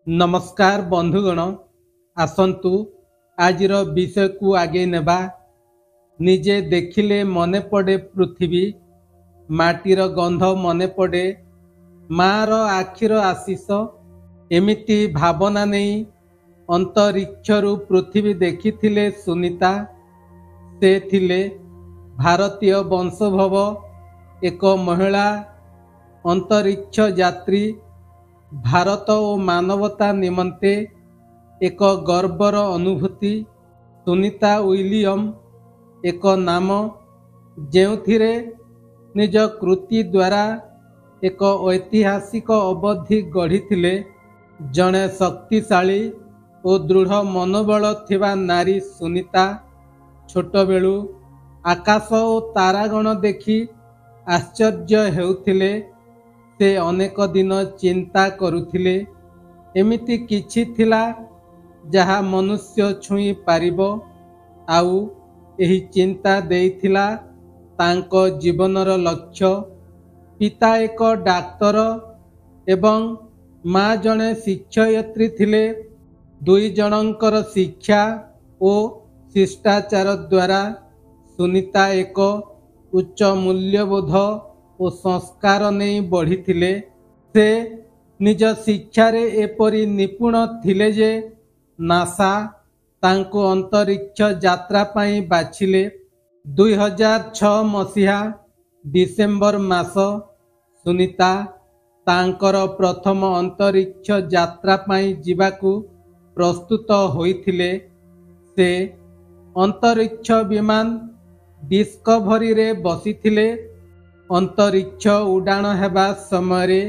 नमस्कार बंधुगण, आसंतु आजिर विषय को आगे नेबा। निजे देखिले मने पड़े पृथ्वी, माटीर गंध मने पड़े मार आखिर आशीष। एमिति भावना नहीं अंतरिक्षरु पृथ्वी देखिथिले सुनीता। से थिले भारतीय वंशोद्भव एक महिला अंतरिक्ष यात्री। भारत और मानवता निमंते एक गर्वर अनुभूति। सुनीता विलियम एक नाम जेउथिरे निज कृति द्वारा एक ऐतिहासिक अवधि गढ़िथिले। जड़े शक्तिशाली और दृढ़ मनोबल थिबा नारी सुनीता छोट बेलू आकाश और तारागण देखि आश्चर्य हेउथिले। से अनेक दिन चिंता करुथिले एमिति किछि थिला जहा मनुष्य छुई पारिबो। आउ एही चिंता देइथिला तांको जीवनर लक्ष्य। पिता एक डाक्तर एवं माँ जने शिक्षयित्री थिले। दुई जनकर शिक्षा और शिष्टाचार द्वारा सुनीता एक उच्च मूल्यबोध और संस्कार नहीं बढ़ी। से निज शिक्षा रे एपरी निपुण थिले जे नासा तांको अंतरिक्ष यात्रा पाई बाछिले। 2006 मसीहा डिसेम्बर मास सुनीता तांकर प्रथम अंतरिक्ष यात्रा पाई जिबाकू प्रस्तुत होइथिले। से अंतरिक्ष विमान डिस्कवरी रे बसिथिले। अंतरिक्ष उड़ाण हेबा समय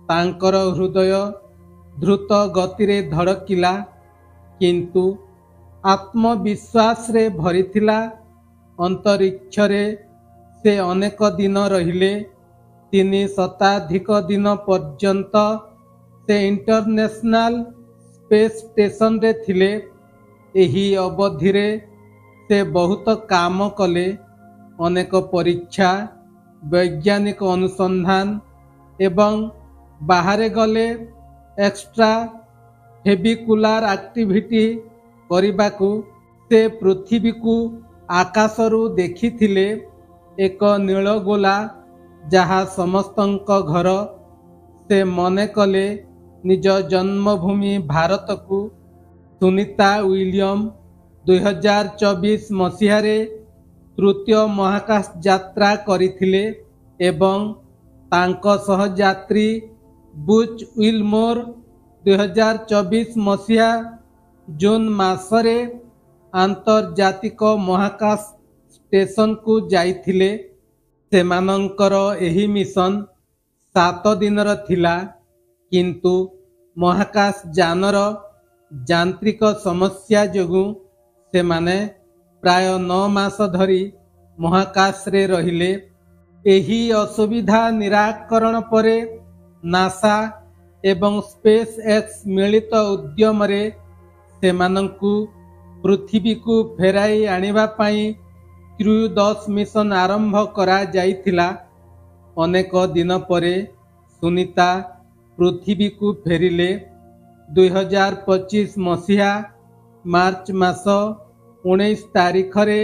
तांकर हृदय द्रुत गति रे धड़किला, किंतु आत्मविश्वास रे भरिथिला। अंतरिक्ष रे से अनेक दिन रहिले। 3 शताधिक दिन पर्यंत से इंटरनेशनल स्पेस स्टेशन रे थिले। एही अवधि रे से बहुत काम कले। अनेक परीक्षा, वैज्ञानिक अनुसंधान एवं बाहरे गले एक्स्ट्रा हेबिकुलार एक्टिविटी करिबाकू से पृथ्वी को आकाशरू देखिथिले। एक नीलगोला जहा समस्तंक घर। से मने कले निज जन्मभूमि भारत को। सुनीता विलियम 2024 मसीह तृतीय महाकाश यात्रा करिथिले एवं तांको सहयात्री बुच विलमोर 2024 मसीहा जून मासरे आंतर्जातिक महाकाश स्टेशन को जाइथिले। सेमानंकर एही मिशन 7 दिनर थिला, किंतु महाकाश जानर यांत्रिक समस्या जोगु सेमाने प्राय 9 मास धरी महाकाश रे रहिले। एही असुविधा निराकरण परे नासा एवं स्पेस एक्स मिलित उद्यम रे सेमानंकु पृथ्वी को फेराई आनिबा पाई क्रू 10 मिशन आरंभ करा जाइथिला। अनेक दिन परे सुनीता पृथ्वी को फेरिले। 2025 मसीहा मार्च मास 19 तारीख रे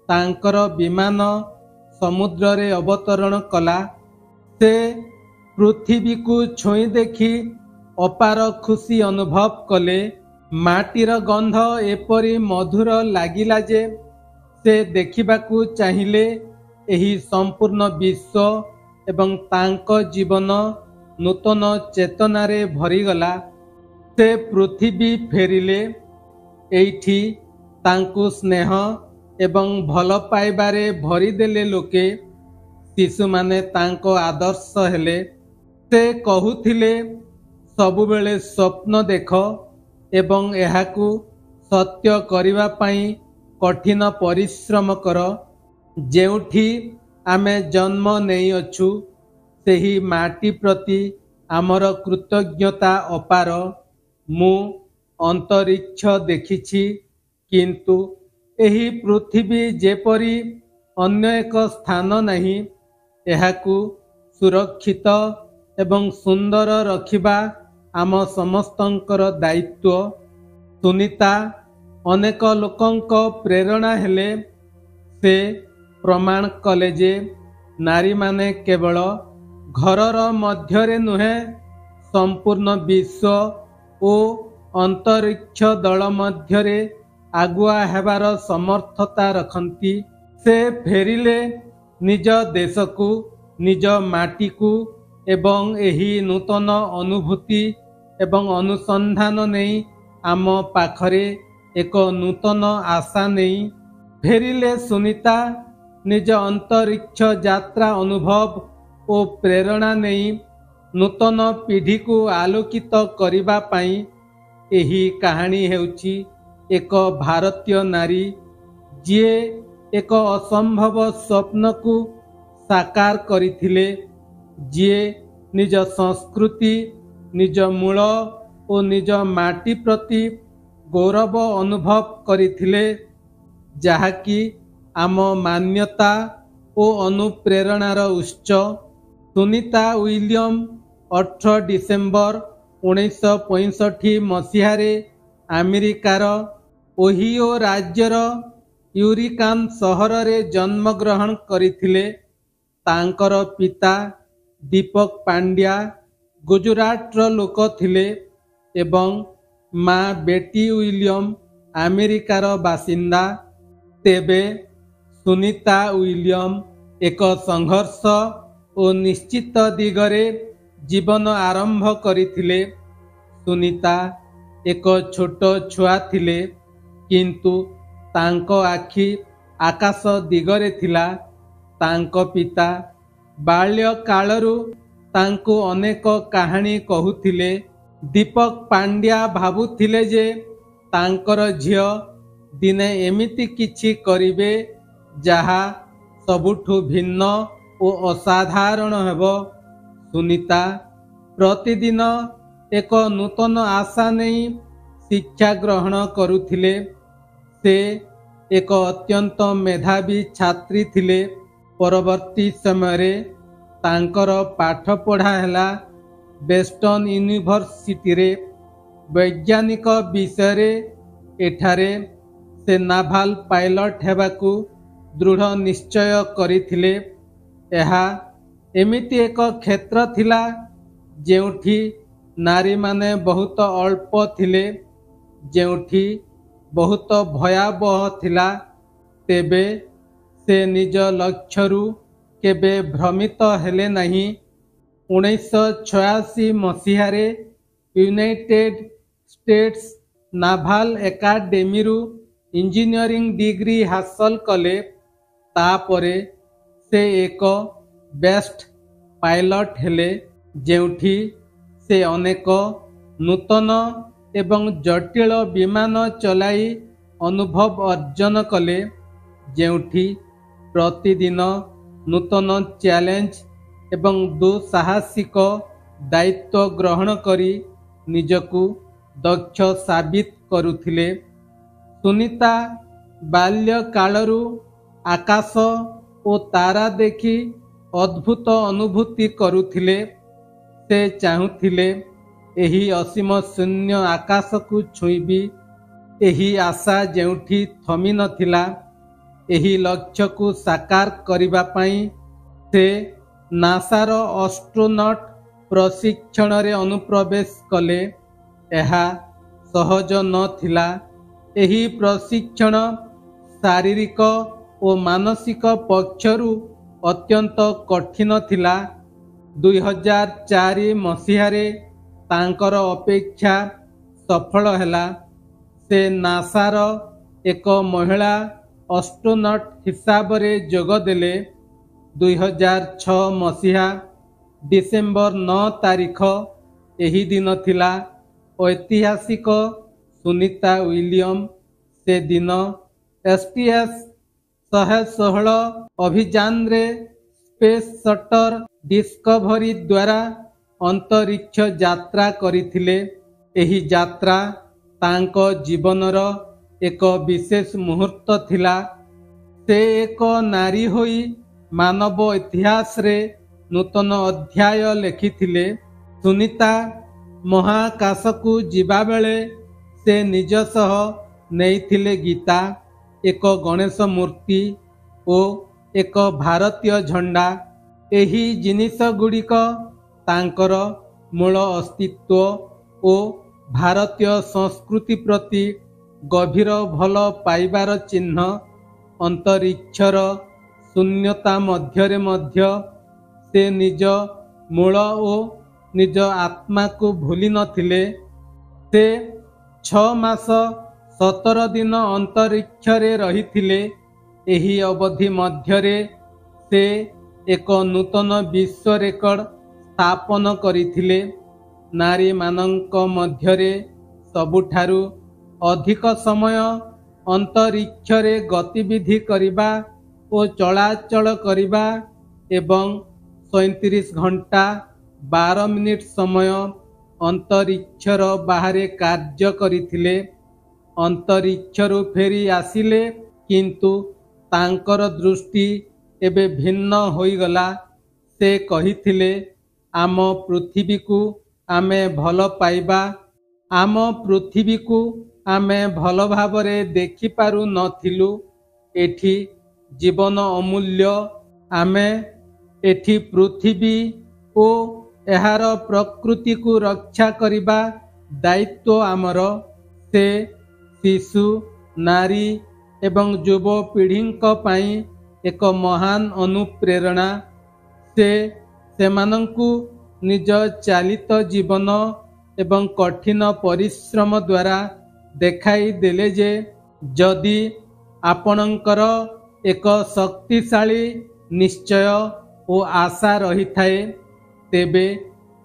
तांकर विमान समुद्र रे अवतरण कला। से पृथ्वी को छुई देखी अपार खुशी अनुभव कले। माटीर गंध एपरी मधुर लागिला जे से देखिबाकू चाहिए। एही संपूर्ण विश्व एवं तांको जीवन नूतन चेतना रे भरीगला। से पृथ्वी फेरिले। एठी तांकु स्नेह एवं भल पाइबारे भरी देले लोके। शिशु माने तांको आदर्श हेले। से कहूथिले सबुबेले स्वप्न देख एवं एहाकू सत्य करिवा पाई कठिन परिश्रम कर। जेउठी आमे जन्म नहीं अछु सेही माटी प्रति आमर कृतज्ञता अपार। मु अंतरिक्ष देखिछि, किंतु एही पृथ्वी जेपरी अन्य एक स्थान नहीं। एहाकू सुरक्षित एवं सुंदर रखिबा आम समस्तंकर दायित्व। सुनीता अनेक लोकंक प्रेरणा हेले। से प्रमाण कले जे नारी माने केवल घरर मध्यरे नुहे संपूर्ण विश्व ओ अंतरिक्ष दल मध्यरे आगुआ हेबार समर्थता रखती। से फेरिले निज देशकू निज माटीकू एवं एही नूतन अनुभूति एवं अनुसंधान नहीं आम पाखरे एक नूतन आशा नहीं फेरिले। सुनीता निज अंतरिक्ष यात्रा अनुभव ओ प्रेरणा नहीं नूतन पीढ़ी को आलोकित करिबा पाई एही कहानी हेउची एक भारतीय नारी जिए एक असंभव स्वप्न को साकार करिथिले, जिए निज संस्कृति निज मूल और निज माटी प्रति गौरव अनुभव करिथिले, जहाँकि आम मान्यता और अनुप्रेरणार उत्स। सुनीता विलियम 18 डिसेम्बर 1965 मसीहारे अमेरिकार ओहियो राज्यर यूरिकान सहर रे जन्म ग्रहण करिथिले। तांकर पिता दीपक पांड्या गुजरातर लोक थिले एवं माँ बेटी विलियम अमेरिकार बासिंदा। तेबे सुनीता विलियम एक संघर्ष और निश्चित दिगरे जीवन आरंभ करिथिले। सुनीता एक छोट छुआ थिले, किंतु तांको आखि आकाश दिगरे थिला। तांको पिता बाल्य कालरू तांको अनेक कहानी कहूथिले। दीपक पांड्या भाबुथिले जे तांकर झियो दिने एमिति किछि करिवे जहा सबुठु भिन्न और असाधारण हेबो। सुनीता प्रतिदिन एक नूतन आशा नहीं शिक्षा ग्रहण करुथिले। से एक अत्यंत मेधावी छात्री थिले। परवर्ती समय तांकर पाठ पढ़ा हैला वेस्टर्न यूनिवर्सिटी रे वैज्ञानिक विषय एठारे से नाभाल पायलट हेबाकू दृढ़ निश्चय करिथिले। एहा एमिति एक क्षेत्र थिला जेउठी नारी माने बहुत अल्प थिले, जेउठी बहुत भयावह थिला। तेबे से निज लक्ष्यरू केबे भ्रमित हेले नहीं। 1986 मसीहारे यूनाइटेड स्टेट्स नाभाल एकाडेमी रु इंजीनियरिंग डिग्री हासिल कले। तापरे से एक बेस्ट पायलट हेले, जेउठी से अनेक नूतन एवं जटिल विमान चलाई अनुभव अर्जन कले, जेउठी प्रतिदिन नूतन चैलेंज एवं दुस्साहसिक दायित्व ग्रहण करी निजकू दक्ष साबित करुथिले। सुनीता बाल्य कालरू आकाश और तारा देखी अद्भुत अनुभूति करुथिले। से चाहूथिले एही असीम शून्य आकाश को छुईबी। एही आशा जेउठी थमी नथिला, एही लक्ष्य को साकार करिबा पाई से नासार एस्ट्रोनॉट प्रशिक्षण रे अनुप्रवेश कले। एहा सहज नथिला। एही प्रशिक्षण शारीरिक और मानसिक पक्षरु अत्यंत कठिन थिला। 2004 मसीहारे तांकर अपेक्षा सफल हैला। से नासार एक महिला एस्ट्रोनॉट हिसाब रे जोग देले। 2006 मसीहा डिसेम्बर 9 तारिख एही दिन थिला ऐतिहासिक सुनीता विलियम। से दिन STS 116 अभियान रे स्पेस शटर डिस्कवरी द्वारा अंतरिक्ष यात्रा करिथिले। एही यात्रा तांको जीवनर एक विशेष मुहूर्त थिला। से एक नारी होई मानव इतिहास रे नूतन अध्याय लिखिथिले। सुनीता ମହାକାଶକୁ ଯିବାବେଳେ ସେ ନିଜ ସହ ନେଇଥିଲେ ଗୀତା, ଏକ ଗଣେଶ ମୂର୍ତ୍ତି ଓ ଏକ ଭାରତୀୟ ଝଣ୍ଡା। ଏହି ଜିନିଷଗୁଡ଼ିକ ତାଙ୍କର ମୂଳ ଅସ୍ତିତ୍ୱ ଓ ଭାରତୀୟ ସଂସ୍କୃତି ପ୍ରତି ଗଭୀର ଭଲ ପାଇବାର ଚିହ୍ନ। ଅନ୍ତରୀକ୍ଷର ଶୂନ୍ୟତା ମଧ୍ୟରେ ମଧ୍ୟ ସେ ନିଜ ମୂଳ ଓ ନିଜ ଆତ୍ମାକୁ ଭୁଲି ନଥିଲେ। ସେ 6 ମାସ 17 ଦିନ ଅନ୍ତରୀକ୍ଷରେ ରହିଥିଲେ। ଏହି ଅବଧି ମଧ୍ୟରେ ସେ ଏକ ନୂତନ ବିଶ୍ୱ ରେକର୍ଡ ସ୍ଥାପନ କରିଥିଲେ। ନାରୀମାନଙ୍କ ମଧ୍ୟରେ ସବୁଠାରୁ ଅଧିକ ସମୟ ଅନ୍ତରୀକ୍ଷରେ ଗତିବିଧି କରିବା ଓ ଚଳାଚଳ କରିବା ଏବଂ 37 ଘଣ୍ଟା 12 ମିନିଟ୍ ସମୟ ଅନ୍ତରୀକ୍ଷର ବାହାରେ କାର୍ଯ୍ୟ କରିଥିଲେ। ଅନ୍ତରୀକ୍ଷରୁ ଫେରି ଆସିଲେ, କିନ୍ତୁ ତାଙ୍କର ଦୃଷ୍ଟି ଏବେ ଭିନ୍ନ ହୋଇଗଲା। ସେ କହିଥିଲେ, ଆମ ପୃଥିବୀକୁ ଆମେ ଭଲ ପାଇବା। ଆମ ପୃଥିବୀକୁ ଆମେ ଭଲ ଭାବରେ ଦେଖିପାରୁ ନଥିଲୁ। ଏଠି ଜୀବନ ଅମୂଲ୍ୟ। ଆମେ ଏଠି ପୃଥିବୀ ଓ ଏହାର ପ୍ରକୃତିକୁ ରକ୍ଷା କରିବା ଦାୟିତ୍ୱ ଆମର। ସେ ଶିଶୁ, ନାରୀ ଏବଂ ଯୁବପିଢ଼ିଙ୍କ ପାଇଁ ଏକ ମହାନ ଅନୁପ୍ରେରଣା। ସେ ସେମାନଙ୍କୁ ନିଜ ଚାଲିତ ଜୀବନ ଏବଂ କଠିନ ପରିଶ୍ରମ ଦ୍ୱାରା ଦେଖାଇ ଦେଲେ ଯେ ଯଦି ଆପଣଙ୍କର ଏକ ଶକ୍ତିଶାଳୀ ନିଶ୍ଚୟ ଓ ଆଶା ରହିଥାଏ, ତେବେ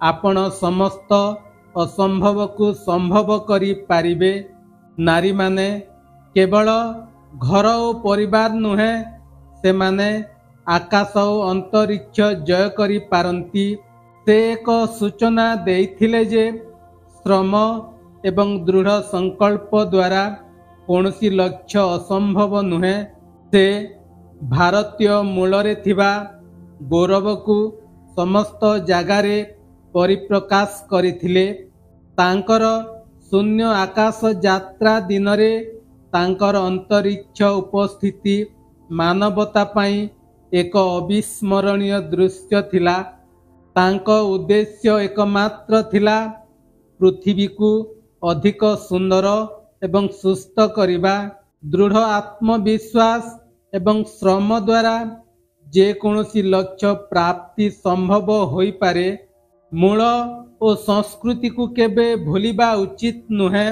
ଆପଣ ସମସ୍ତ ଅସମ୍ଭବକୁ ସମ୍ଭବ କରିପାରିବେ। ନାରୀମାନେ କେବଳ ଘର ଓ ପରିବାର ନୁହେଁ, ସେମାନେ ଆକାଶ ଓ ଅନ୍ତରୀକ୍ଷ ଜୟ କରିପାରନ୍ତି। ସେ ଏକ ସୂଚନା ଦେଇଥିଲେ ଯେ ଶ୍ରମ ଏବଂ ଦୃଢ଼ ସଂକଳ୍ପ ଦ୍ୱାରା କୌଣସି ଲକ୍ଷ୍ୟ ଅସମ୍ଭବ ନୁହେଁ। ସେ ଭାରତୀୟ ମୂଳରେ ଥିବା ଗୌରବକୁ ସମସ୍ତ ଜାଗାରେ ପରିପ୍ରକାଶ କରିଥିଲେ। ତାଙ୍କର ଶୂନ୍ୟ ଆକାଶ ଯାତ୍ରା ଦିନରେ ତାଙ୍କର ଅନ୍ତରୀକ୍ଷ ଉପସ୍ଥିତି ମାନବତା ପାଇଁ ଏକ ଅବିସ୍ମରଣୀୟ ଦୃଶ୍ୟ ଥିଲା। ତାଙ୍କ ଉଦ୍ଦେଶ୍ୟ ଏକମାତ୍ର ଥିଲା ପୃଥିବୀକୁ ଅଧିକ ସୁନ୍ଦର ଏବଂ ସୁସ୍ଥ କରିବା। ଦୃଢ଼ ଆତ୍ମବିଶ୍ୱାସ ଏବଂ ଶ୍ରମ ଦ୍ୱାରା ଯେକୌଣସି ଲକ୍ଷ୍ୟ ପ୍ରାପ୍ତି ସମ୍ଭବ ହୋଇପାରେ। ମୂଳ ଓ ସଂସ୍କୃତିକୁ କେବେ ଭୁଲିବା ଉଚିତ ନୁହେଁ।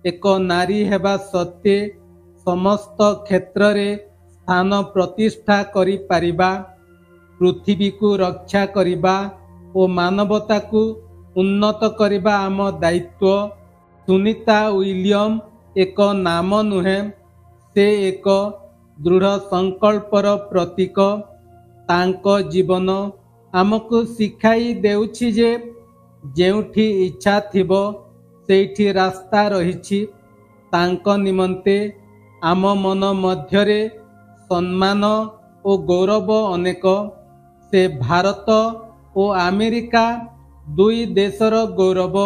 ଏକ ନାରୀ ହେବା ସତ୍ତ୍ୱେ ସମସ୍ତ କ୍ଷେତ୍ରରେ ସ୍ଥାନ ପ୍ରତିଷ୍ଠା କରିପାରିବା, ପୃଥିବୀକୁ ରକ୍ଷା କରିବା ଓ ମାନବତାକୁ ଉନ୍ନତ କରିବା ଆମ ଦାୟିତ୍ୱ। ସୁନିତା ୱିଲିୟମ ଏକ ନାମ ନୁହେଁ, ସେ ଏକ ଦୃଢ଼ ସଂକଳ୍ପର ପ୍ରତୀକ। ତାଙ୍କ ଜୀବନ ଆମକୁ ଶିଖାଇ ଦେଉଛି ଯେ ଯେଉଁଠି ଇଚ୍ଛା ଥିବ ସେଇଠି ରାସ୍ତା ରହିଛି। ତାଙ୍କ ନିମନ୍ତେ ଆମ ମନ ମଧ୍ୟରେ ସମ୍ମାନ ଓ ଗୌରବ ଅନେକ। ସେ ଭାରତ ଓ ଆମେରିକା ଦୁଇ ଦେଶର ଗୌରବ।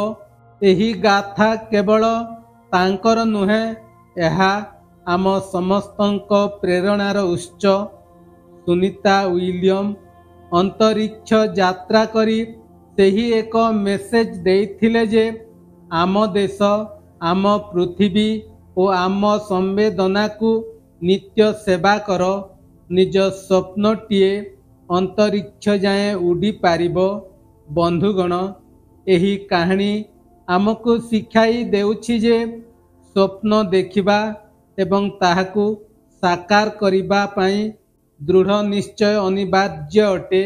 ଏହି ଗାଥା କେବଳ ତାଙ୍କର ନୁହେଁ, ଏହା ଆମ ସମସ୍ତଙ୍କ ପ୍ରେରଣାର ଉତ୍ସ। ସୁନିତା ୱିଲିୟମ ଅନ୍ତରୀକ୍ଷ ଯାତ୍ରା କରି ସେହି ଏକ ମେସେଜ ଦେଇଥିଲେ ଯେ ଆମ ଦେଶ, ଆମ ପୃଥିବୀ ଓ ଆମ ସମ୍ବେଦନାକୁ ନିତ୍ୟ ସେବା କର। ନିଜ ସ୍ୱପ୍ନଟିଏ ଅନ୍ତରୀକ୍ଷ ଯାଏଁ ଉଡ଼ିପାରିବ। ବନ୍ଧୁଗଣ, ଏହି କାହାଣୀ ଆମକୁ ଶିଖାଇ ଦେଉଛି ଯେ ସ୍ୱପ୍ନ ଦେଖିବା ଏବଂ ତାହାକୁ ସାକାର କରିବା ପାଇଁ ଦୃଢ଼ ନିଶ୍ଚୟ ଅନିବାର୍ଯ୍ୟ ଅଟେ।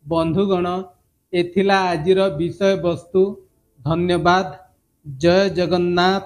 ବନ୍ଧୁଗଣ, ଏଥିଲା ଆଜିର ବିଷୟବସ୍ତୁ। ଧନ୍ୟବାଦ। ଜୟ ଜଗନ୍ନାଥ।